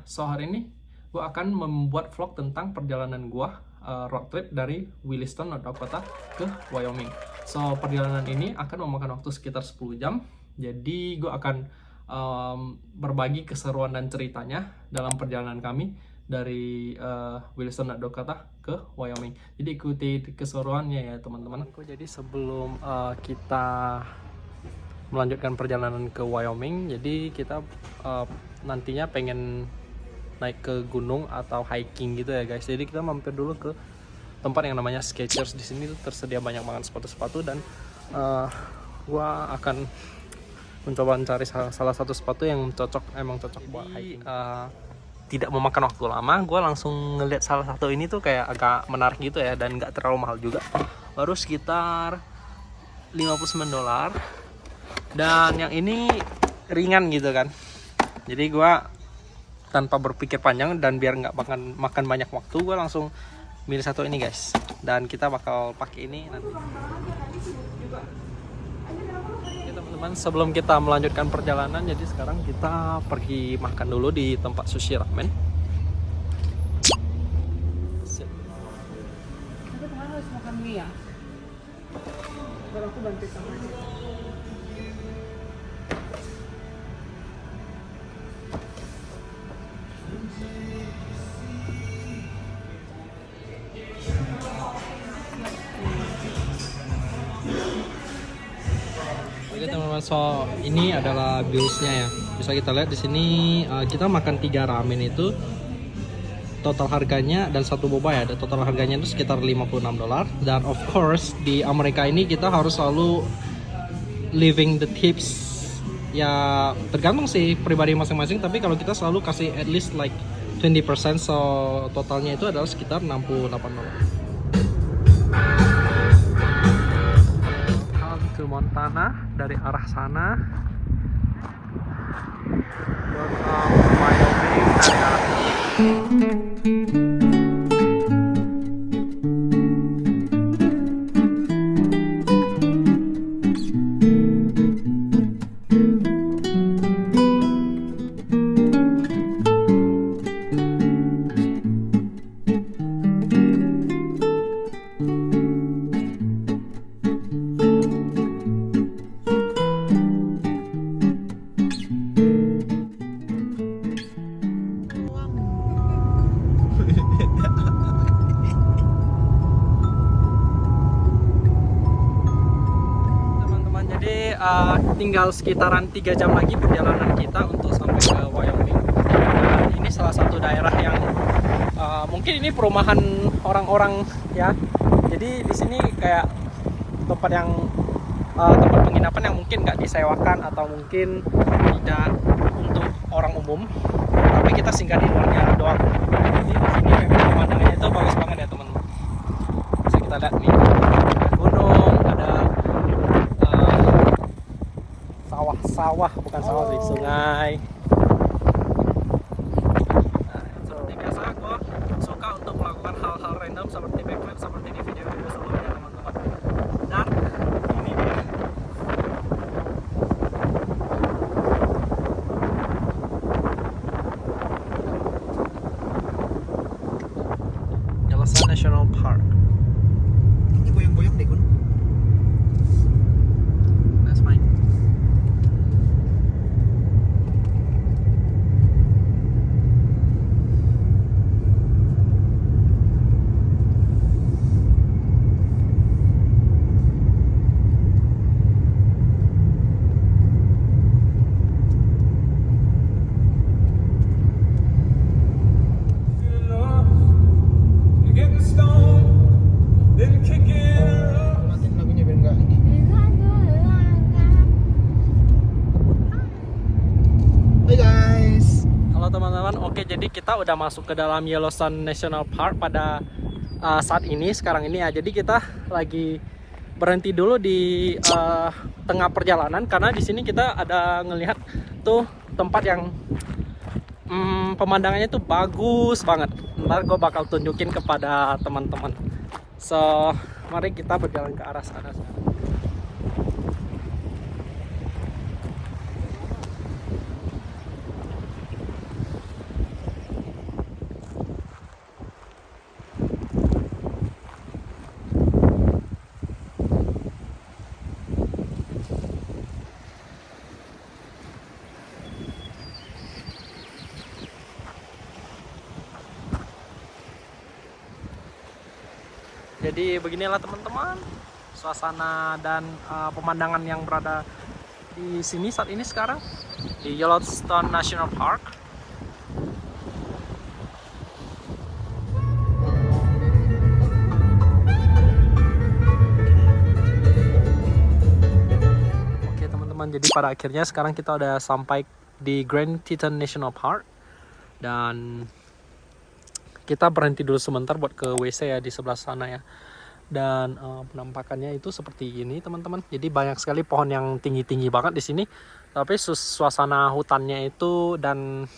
So hari ini gue akan membuat vlog tentang perjalanan gue road trip dari Williston, North Dakota ke Wyoming. So perjalanan ini akan memakan waktu sekitar 10 jam. Jadi gue akan berbagi keseruan dan ceritanya dalam perjalanan kami dari Williston, North Dakota ke Wyoming. Jadi ikuti keseruannya ya teman-teman. Jadi sebelum kita melanjutkan perjalanan ke Wyoming, jadi kita nantinya pengen naik ke gunung atau hiking gitu ya guys. Jadi kita mampir dulu ke tempat yang namanya Skechers. Di sini tuh tersedia banyak banget sepatu-sepatu dan gua akan mencoba mencari salah satu sepatu yang emang cocok buat hiking. Tidak memakan waktu lama, gue langsung ngeliat salah satu ini tuh kayak agak menarik gitu ya, dan nggak terlalu mahal juga, baru sekitar $59. Dan yang ini ringan gitu kan, jadi gue tanpa berpikir panjang dan biar nggak makan banyak waktu, gue langsung milih satu ini guys, dan kita bakal pakai ini nanti. Oke teman-teman, sebelum kita melanjutkan perjalanan, jadi sekarang kita pergi makan dulu di tempat sushi ramen. Aku kemarin harus makan mie ya. Baru aku bantu sama aja. Oke teman-teman, so ini adalah billsnya ya. Bisa kita lihat di sini kita makan 3 ramen itu total harganya, dan satu boba ya, total harganya itu sekitar $56. Dan of course di Amerika ini kita harus selalu leaving the tips. Ya tergantung sih pribadi masing-masing, tapi kalau kita selalu kasih at least like 20%, so totalnya itu adalah sekitar $68. Ke Montana dari arah sana. Welcome Wyoming dari arah tinggal sekitaran 3 jam lagi perjalanan kita untuk sampai ke Wyoming. Dan ini salah satu daerah yang mungkin ini perumahan orang-orang ya. Jadi di sini kayak tempat penginapan yang mungkin nggak disewakan atau mungkin tidak untuk orang umum. Tapi kita singgah di luarnya doang. Jadi di sini memang pemandangannya itu bagus banget ya teman-teman. Bisa kita lihat nih, gunung, ada sawah, bukan sawah sih, sungai. Nah, seperti biasa gue suka untuk melakukan hal-hal random seperti backflip seperti di video-video sebelumnya teman-teman. Dan ini dia. Yellowstone National Park. Ini goyang-goyang deh, Kun. That's fine. Matiin lagunya biar nggak ini. Hai guys. Halo teman-teman, oke jadi kita udah masuk ke dalam Yellowstone National Park pada saat ini, sekarang ini ya. Jadi kita lagi berhenti dulu di tengah perjalanan karena di sini kita ada ngelihat tuh tempat yang pemandangannya tuh bagus banget. Ntar gue bakal tunjukin kepada teman-teman. So mari kita berjalan ke arah sana. Jadi beginilah teman-teman suasana dan pemandangan yang berada di sini saat ini sekarang di Yellowstone National Park. Oke teman-teman, jadi pada akhirnya sekarang kita udah sampai di Grand Teton National Park dan kita berhenti dulu sebentar buat ke WC ya di sebelah sana ya. Dan penampakannya itu seperti ini teman-teman. Jadi banyak sekali pohon yang tinggi-tinggi banget di sini. Tapi suasana hutannya itu dan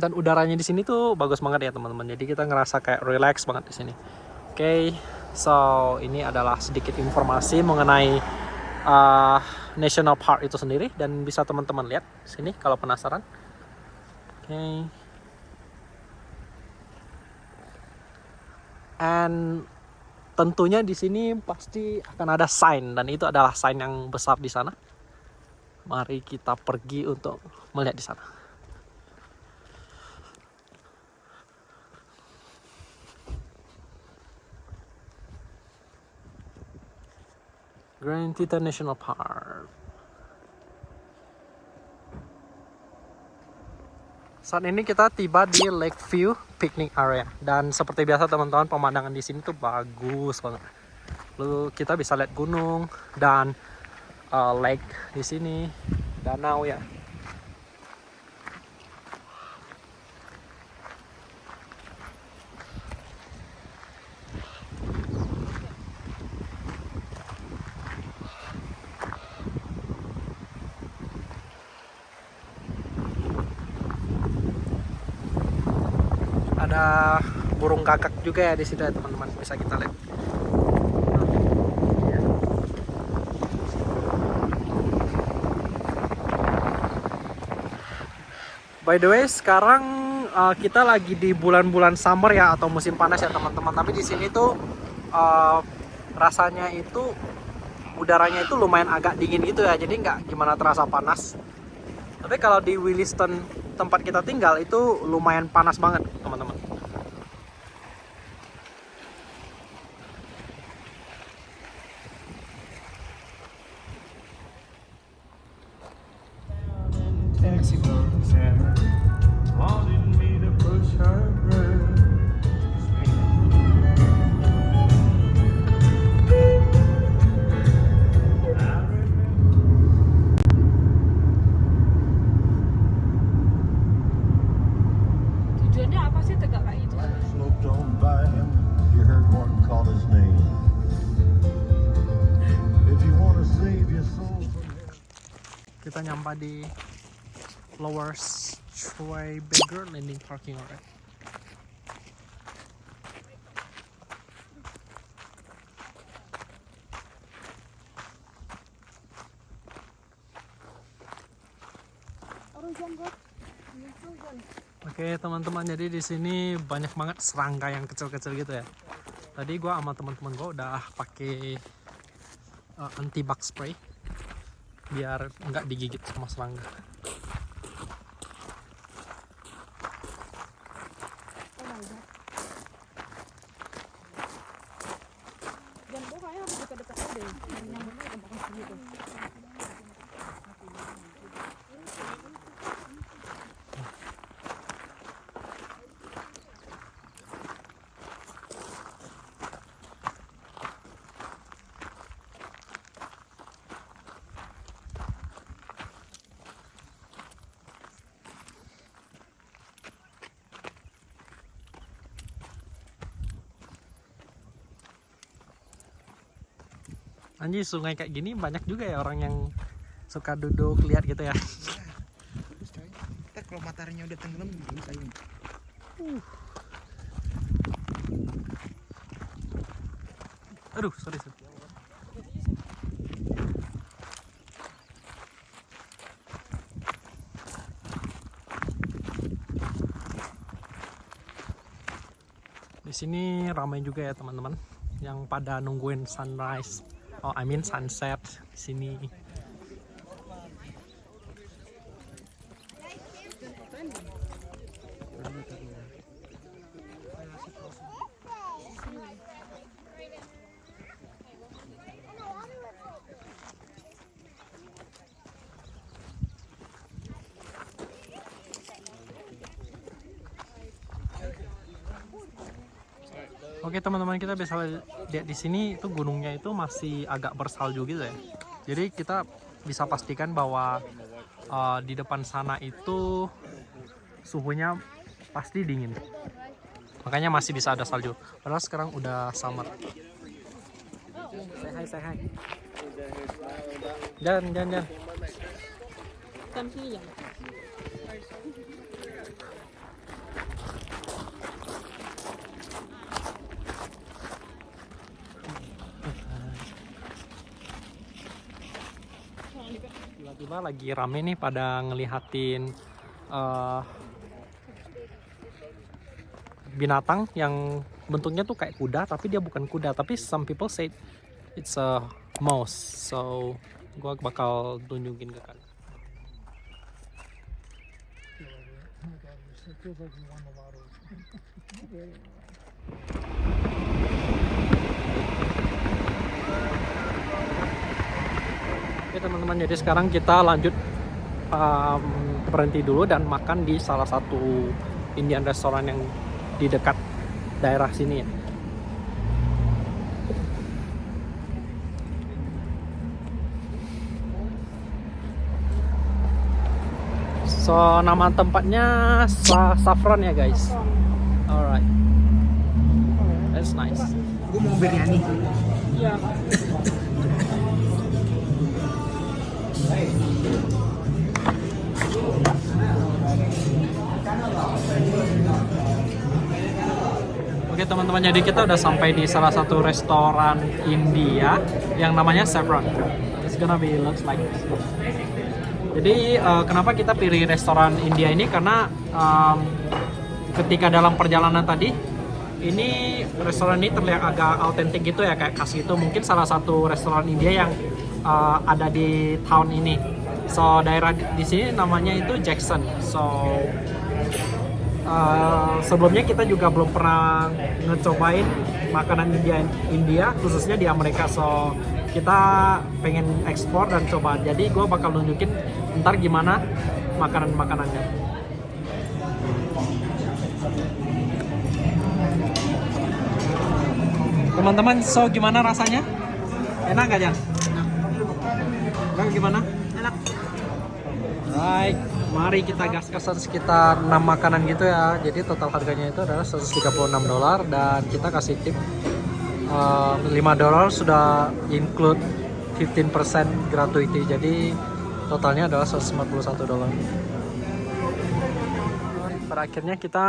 udaranya di sini tuh bagus banget ya teman-teman. Jadi kita ngerasa kayak relax banget di sini. Oke, so ini adalah sedikit informasi mengenai National Park itu sendiri dan bisa teman-teman lihat sini kalau penasaran. Oke. And tentunya di sini pasti akan ada sign dan itu adalah sign yang besar di sana. Mari kita pergi untuk melihat di sana. Grand Teton National Park. Saat ini kita tiba di Lakeview Picnic Area dan seperti biasa teman-teman pemandangan di sini tuh bagus banget. Lalu kita bisa lihat gunung dan lake di sini, danau ya. Ada burung gagak juga ya di situ ya teman-teman, bisa kita lihat. By the way, sekarang kita lagi di bulan-bulan summer ya atau musim panas ya teman-teman. Tapi di sini tuh rasanya itu udaranya itu lumayan agak dingin gitu ya. Jadi nggak gimana terasa panas. Tapi kalau di Williston tempat kita tinggal itu lumayan panas banget teman-teman. Tujuannya apa sih tegak kayak gitu? Looked on by him, you heard one call his name. If you want to save your soul from hell. Kita nyampe di Lower Schweiberger Landing Parking Area. Oke teman-teman, jadi di sini banyak banget serangga yang kecil-kecil gitu ya. Tadi gua sama teman-teman gua udah pakai anti bug spray biar nggak digigit sama serangga. Dan gue kayaknya harus dekat-dekat aja deh. Yang mana tempat gitu. Anjir, sungai kayak gini banyak juga ya orang yang suka duduk lihat gitu ya. Terus coy, ntar kalau mataharinya udah tenggelam bisa ini. Aduh, sorry. Di sini ramai juga ya teman-teman yang pada nungguin sunrise. Oh, I mean sunset di sini. Oke teman-teman, kita bisa lihat di sini itu gunungnya itu masih agak bersalju gitu ya. Jadi kita bisa pastikan bahwa di depan sana itu suhunya pasti dingin. Makanya masih bisa ada salju. Padahal sekarang udah summer. Say hi. Jangan. Tam sini ya. Tiba-tiba lagi rame nih pada ngelihatin binatang yang bentuknya tuh kayak kuda, tapi dia bukan kuda, tapi some people say it's a mouse. So gua bakal tunjukin ke kalian. It feels like you won the lottery. Oke teman-teman, jadi sekarang kita lanjut berhenti dulu dan makan di salah satu Indian restoran yang di dekat daerah sini ya. So nama tempatnya Saffron ya guys. Alright, that's nice. Gue mau biryani. Iya. Oke teman-teman, jadi kita udah sampai di salah satu restoran India yang namanya Saffron. It's gonna be looks like this. Jadi kenapa kita pilih restoran India ini? Karena ketika dalam perjalanan tadi, ini restoran ini terlihat agak autentik gitu ya, kayak khas gitu. Mungkin salah satu restoran India yang ada di town ini. So daerah di sini namanya itu Jackson. So sebelumnya kita juga belum pernah ngecobain makanan India khususnya di Amerika. So kita pengen ekspor dan coba. Jadi gue bakal nunjukin ntar gimana makanannya. Teman-teman, so gimana rasanya? Enak gak Jan? Enak. Gimana? Enak. Right, mari kita gas-gasan sekitar 6 makanan gitu ya. Jadi total harganya itu adalah $136 dan kita kasih tip $5 sudah include 15% gratuity. Jadi totalnya adalah $141. Pada akhirnya kita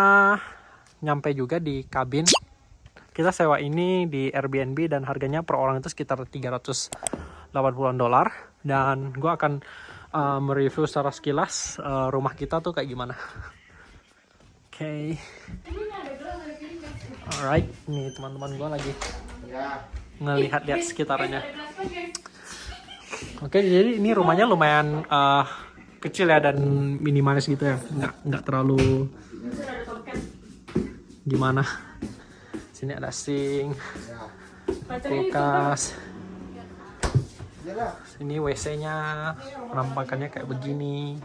nyampe juga di kabin. Kita sewa ini di Airbnb dan harganya per orang itu sekitar $380. Dan gue akan mereview secara sekilas rumah kita tuh kayak gimana. Oke. Alright, nih teman-teman gue lagi ngelihat-lihat sekitarnya. Oke, jadi ini rumahnya lumayan kecil ya dan minimalis gitu ya, nggak terlalu gimana. Sini ada sink, kulkas. Ini WC-nya, penampakannya kayak begini.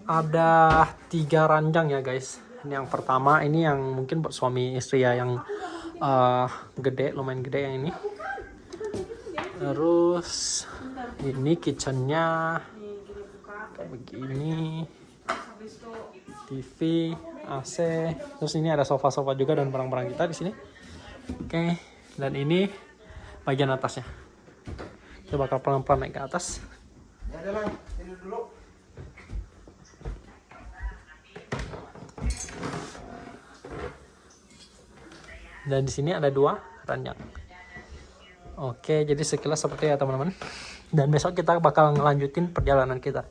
Ada 3 ranjang ya guys. Ini yang pertama, ini yang mungkin buat suami istri ya, yang gede, lumayan gede yang ini. Terus ini kitchennya kayak begini, TV, AC. Terus ini ada sofa-sofa juga dan barang-barang kita di sini. Oke, dan ini bagian atasnya. Kita bakal pelan-pelan naik ke atas. Ya udah lah, ini dulu. Dan di sini ada 2 ranjang. Oke, jadi sekilas seperti ya teman-teman. Dan besok kita bakal ngelanjutin perjalanan kita.